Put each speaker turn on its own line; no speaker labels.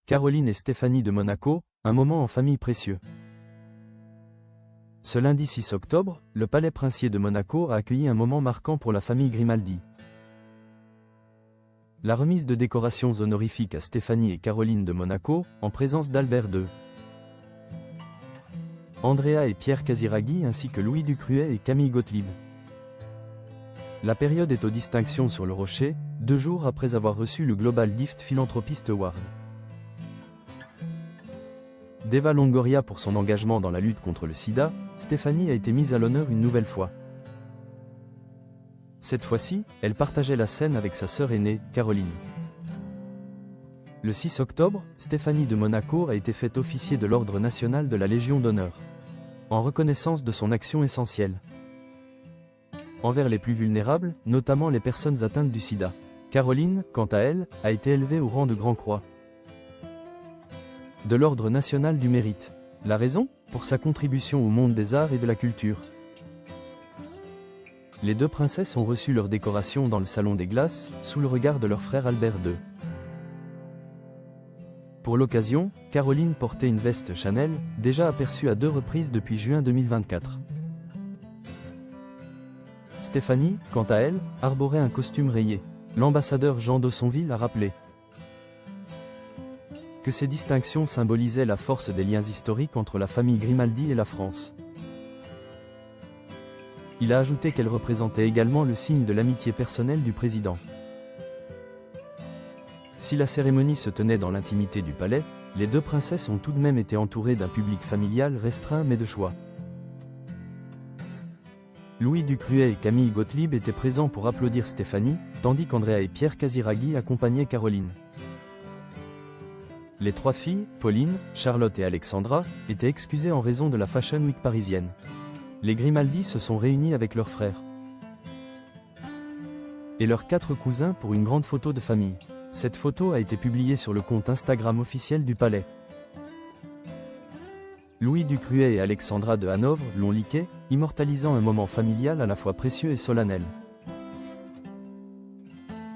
Caroline et Stéphanie de Monaco, un moment en famille précieux. Ce lundi 6 octobre, le palais princier de Monaco a accueilli un moment marquant pour la famille Grimaldi. La remise de décorations honorifiques à Stéphanie et Caroline de Monaco, en présence d'Albert II, Andrea et Pierre Casiraghi ainsi que Louis Ducruet et Camille Gottlieb. La période est aux distinctions sur le rocher, 2 jours après avoir reçu le Global Gift Philanthropist Award. d'Eva Longoria pour son engagement dans la lutte contre le sida, Stéphanie a été mise à l'honneur une nouvelle fois. Cette fois-ci, elle partageait la scène avec sa sœur aînée, Caroline. Le 6 octobre, Stéphanie de Monaco a été faite officier de l'Ordre national de la Légion d'honneur, en reconnaissance de son action essentielle envers les plus vulnérables, notamment les personnes atteintes du sida. Caroline, quant à elle, a été élevée au rang de Grand Croix de l'Ordre national du mérite. La raison? Pour sa contribution au monde des arts et de la culture. Les 2 princesses ont reçu leur décoration dans le Salon des Glaces, sous le regard de leur frère Albert II. Pour l'occasion, Caroline portait une veste Chanel, déjà aperçue à 2 reprises depuis juin 2024. Stéphanie, quant à elle, arborait un costume rayé. L'ambassadeur Jean d'Aussonville a rappelé que ces distinctions symbolisaient la force des liens historiques entre la famille Grimaldi et la France. Il a ajouté qu'elle représentait également le signe de l'amitié personnelle du président. Si la cérémonie se tenait dans l'intimité du palais, les 2 princesses ont tout de même été entourées d'un public familial restreint mais de choix. Louis Ducruet et Camille Gottlieb étaient présents pour applaudir Stéphanie, tandis qu'Andrea et Pierre Casiraghi accompagnaient Caroline. Les 3 filles, Pauline, Charlotte et Alexandra, étaient excusées en raison de la Fashion Week parisienne. Les Grimaldi se sont réunis avec leurs frères et leurs 4 cousins pour une grande photo de famille. Cette photo a été publiée sur le compte Instagram officiel du palais. Louis Ducruet et Alexandra de Hanovre l'ont liké, immortalisant un moment familial à la fois précieux et solennel.